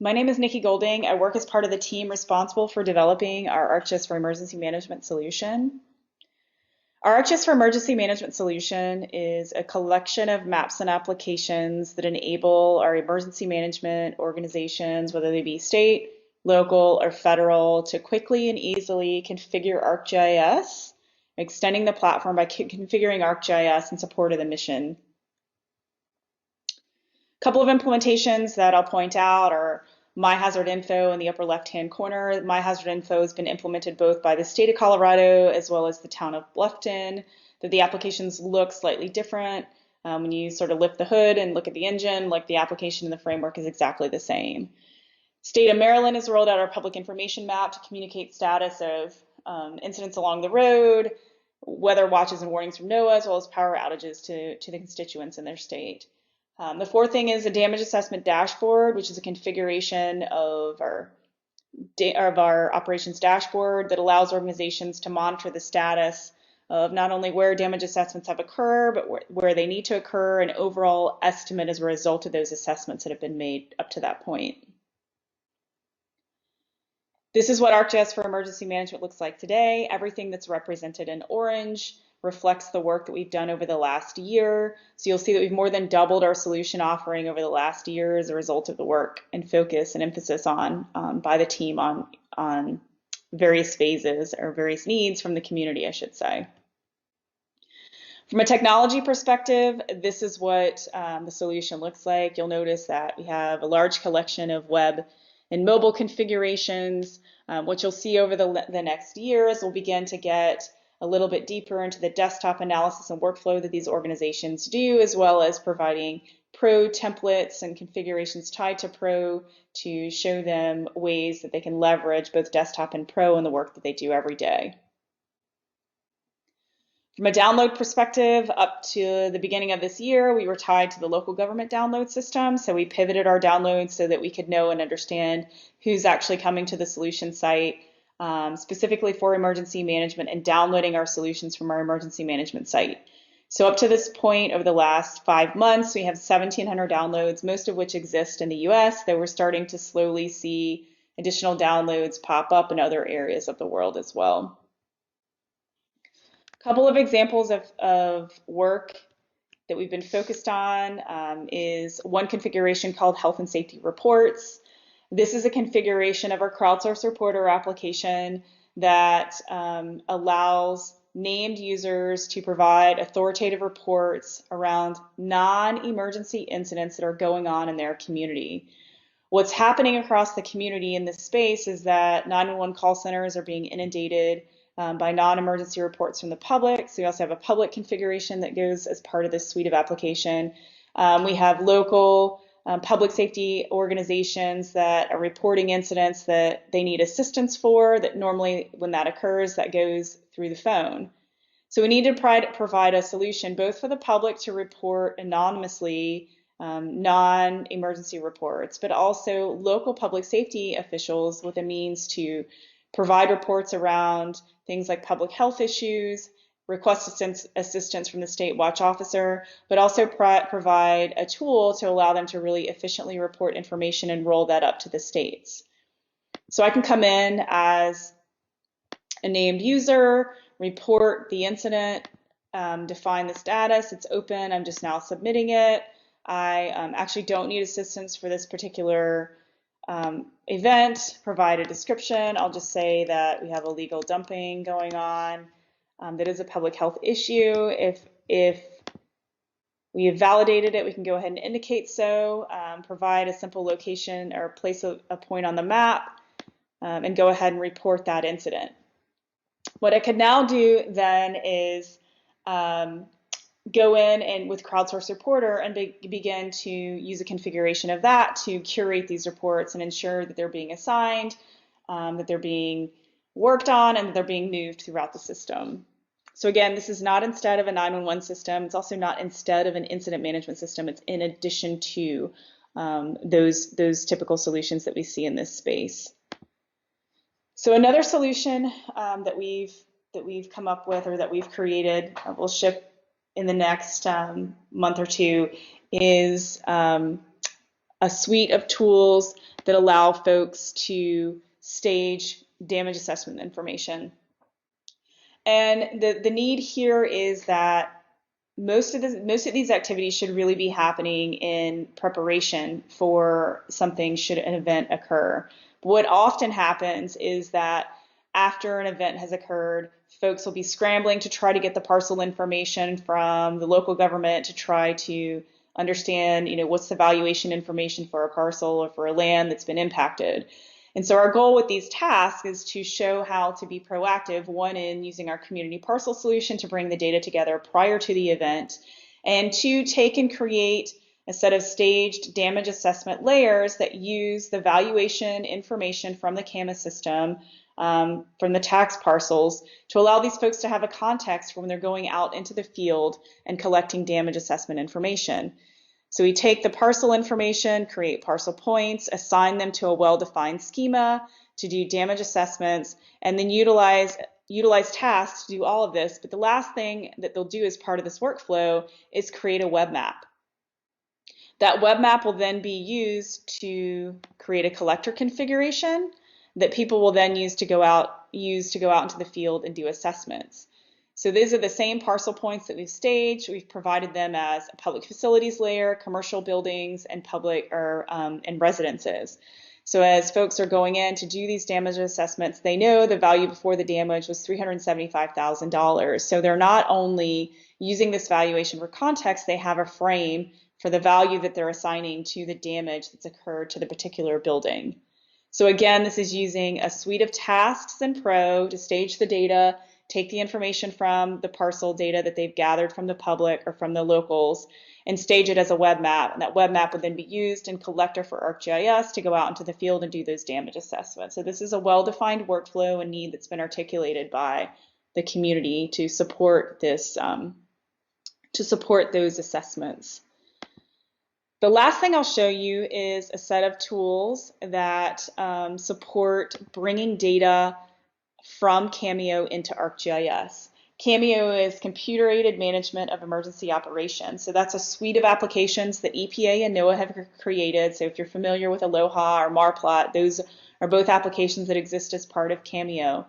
My name is Nikki Golding. I work as part of the team responsible for developing our ArcGIS for Emergency Management solution. Our ArcGIS for Emergency Management solution is a collection of maps and applications that enable our emergency management organizations, whether they be state, local, or federal, to quickly and easily configure ArcGIS, extending the platform by configuring ArcGIS in support of the mission. A couple of implementations that I'll point out are My Hazard Info in the upper left-hand corner. My Hazard Info has been implemented both by the state of Colorado as well as the town of Bluffton. The applications look slightly different. When you sort of lift the hood and look at the engine, like the application and the framework is exactly the same. State of Maryland has rolled out our public information map to communicate status of incidents along the road, weather watches and warnings from NOAA, as well as power outages to the constituents in their state. The fourth thing is a damage assessment dashboard, which is a configuration of our operations dashboard that allows organizations to monitor the status of not only where damage assessments have occurred, but where they need to occur, and overall estimate as a result of those assessments that have been made up to that point. This is what ArcGIS for Emergency Management looks like today. Everything that's represented in orange reflects the work that we've done over the last year. So you'll see that we've more than doubled our solution offering over the last year as a result of the work and focus and emphasis on by the team on various phases or various needs from the community, I should say. From a technology perspective, this is what the solution looks like. You'll notice that we have a large collection of web and mobile configurations. What you'll see over the next year is we'll begin to get a little bit deeper into the desktop analysis and workflow that these organizations do, as well as providing Pro templates and configurations tied to Pro to show them ways that they can leverage both desktop and Pro in the work that they do every day. From a download perspective, up to the beginning of this year, we were tied to the local government download system. So we pivoted our downloads so that we could know and understand who's actually coming to the solution site, specifically for emergency management, and downloading our solutions from our emergency management site. So up to this point, over the last 5 months, we have 1,700 downloads, most of which exist in the US, though we're starting to slowly see additional downloads pop up in other areas of the world as well. A couple of examples of work that we've been focused on is one configuration called Health and Safety Reports. This is a configuration of our crowdsource reporter application that allows named users to provide authoritative reports around non-emergency incidents that are going on in their community. What's happening across the community in this space is that 911 call centers are being inundated by non-emergency reports from the public. So we also have a public configuration that goes as part of this suite of application. We have local public safety organizations that are reporting incidents that they need assistance for, that normally when that occurs, that goes through the phone. So we need to provide a solution both for the public to report anonymously non-emergency reports, but also local public safety officials with a means to provide reports around things like public health issues, request assistance from the state watch officer, but also provide a tool to allow them to really efficiently report information and roll that up to the states. So I can come in as a named user, report the incident, define the status, it's open, I'm just now submitting it. I actually don't need assistance for this particular event, provide a description. I'll just say that we have illegal dumping going on. That is a public health issue. If we have validated it, we can go ahead and indicate so, provide a simple location or place a point on the map, and go ahead and report that incident. What I could now do then is go in and with Crowdsource Reporter and begin to use a configuration of that to curate these reports and ensure that they're being assigned, that they're being worked on, and that they're being moved throughout the system. So again, this is not instead of a 911 system. It's also not instead of an incident management system. It's in addition to those typical solutions that we see in this space. So another solution that we've come up with or that we've created, we'll ship in the next month or two, is a a suite of tools that allow folks to stage damage assessment information. And the need here is that most of these activities should really be happening in preparation for something should an event occur. But what often happens is that after an event has occurred, folks will be scrambling to try to get the parcel information from the local government to try to understand, what's the valuation information for a parcel or for a land that's been impacted. And so our goal with these tasks is to show how to be proactive, one, in using our community parcel solution to bring the data together prior to the event, and two, take and create a set of staged damage assessment layers that use the valuation information from the CAMA system, from the tax parcels, to allow these folks to have a context for when they're going out into the field and collecting damage assessment information. So we take the parcel information, create parcel points, assign them to a well-defined schema to do damage assessments, and then utilize tasks to do all of this. But the last thing that they'll do as part of this workflow is create a web map. That web map will then be used to create a collector configuration that people will then use to go out into the field and do assessments. So these are the same parcel points that we've staged. We've provided them as a public facilities layer, commercial buildings, and and residences. So as folks are going in to do these damage assessments, they know the value before the damage was $375,000. So they're not only using this valuation for context, they have a frame for the value that they're assigning to the damage that's occurred to the particular building. So again, this is using a suite of tasks in Pro to stage the data, take the information from the parcel data that they've gathered from the public or from the locals, and stage it as a web map. And that web map would then be used in Collector for ArcGIS to go out into the field and do those damage assessments. So this is a well-defined workflow and need that's been articulated by the community to support this, to support those assessments. The last thing I'll show you is a set of tools that support bringing data from Cameo into ArcGIS. Cameo is Computer-Aided Management of Emergency Operations. So that's a suite of applications that EPA and NOAA have created. So if you're familiar with Aloha or MARPLOT, those are both applications that exist as part of Cameo.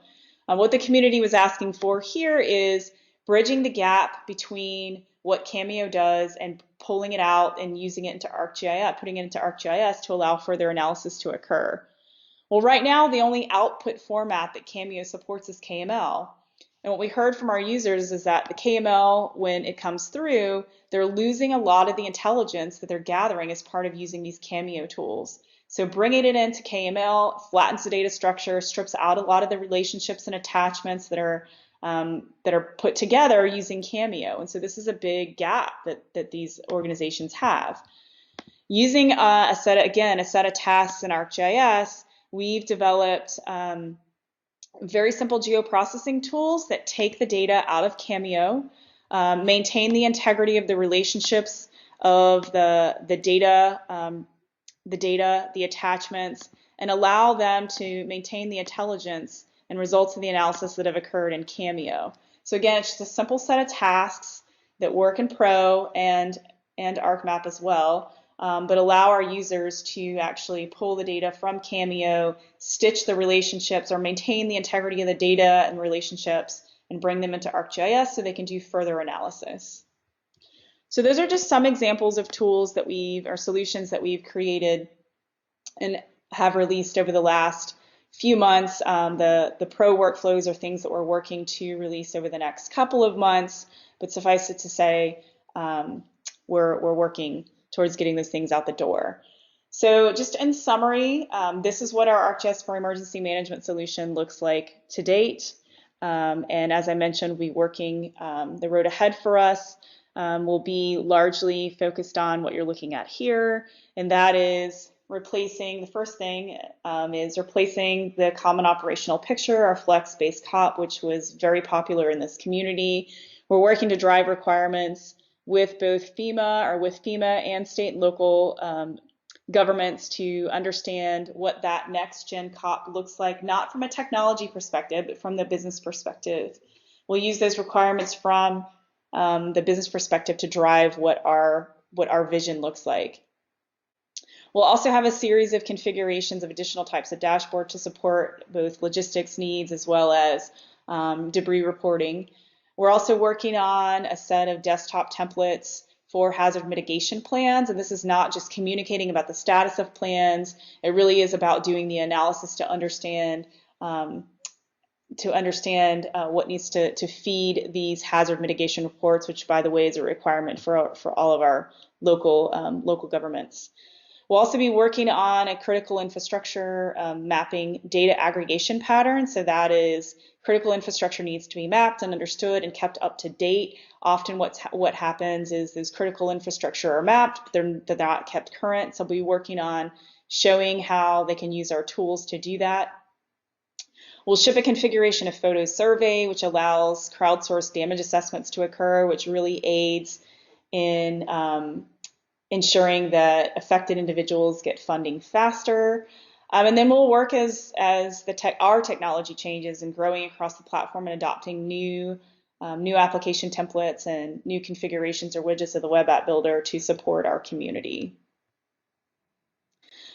What the community was asking for here is bridging the gap between what Cameo does and pulling it out and using it into ArcGIS, putting it into ArcGIS to allow further analysis to occur. Well, right now, the only output format that Cameo supports is KML. And what we heard from our users is that the KML, when it comes through, they're losing a lot of the intelligence that they're gathering as part of using these Cameo tools. So bringing it into KML flattens the data structure, strips out a lot of the relationships and attachments that are put together using Cameo. And so this is a big gap that these organizations have. Using a set of tasks in ArcGIS, we've developed very simple geoprocessing tools that take the data out of Cameo, maintain the integrity of the relationships of the data, the attachments, and allow them to maintain the intelligence and results of the analysis that have occurred in Cameo. So again, it's just a simple set of tasks that work in Pro and ArcMap as well, but allow our users to actually pull the data from Cameo, stitch the relationships or maintain the integrity of the data and relationships, and bring them into ArcGIS so they can do further analysis. So those are just some examples of tools that solutions that we've created and have released over the last few months. The Pro workflows are things that we're working to release over the next couple of months, but suffice it to say, we're working towards getting those things out the door. So just in summary, this is what our ArcGIS for Emergency Management solution looks like to date. And as I mentioned, we're working the road ahead for us. Will be largely focused on what you're looking at here, and that is the first thing is replacing the common operational picture, our flex-based COP, which was very popular in this community. We're working to drive requirements with FEMA and state and local governments to understand what that next-gen COP looks like, not from a technology perspective, but from the business perspective. We'll use those requirements from the business perspective to drive what our vision looks like. We'll also have a series of configurations of additional types of dashboard to support both logistics needs as well as debris reporting. We're also working on a set of desktop templates for hazard mitigation plans, and this is not just communicating about the status of plans. It really is about doing the analysis to understand what needs to feed these hazard mitigation reports, which, by the way, is a requirement for all of our local governments. We'll also be working on a critical infrastructure mapping data aggregation pattern. So that is, critical infrastructure needs to be mapped and understood and kept up to date. Often what happens is those critical infrastructure are mapped, but they're not kept current. So we'll be working on showing how they can use our tools to do that. We'll ship a configuration of photo survey, which allows crowdsourced damage assessments to occur, which really aids in ensuring that affected individuals get funding faster. And then we'll work as our technology changes and growing across the platform and adopting new application templates and new configurations or widgets of the web app builder to support our community.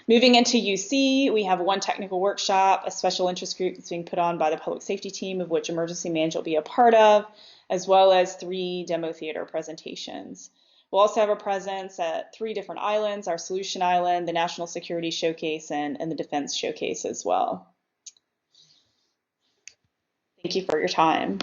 Moving into UC, we have one technical workshop, a special interest group that's being put on by the public safety team, of which emergency management will be a part of, as well as 3 demo theater presentations. We'll also have a presence at 3 different islands, our Solution Island, the National Security Showcase, and the Defense Showcase as well. Thank you for your time.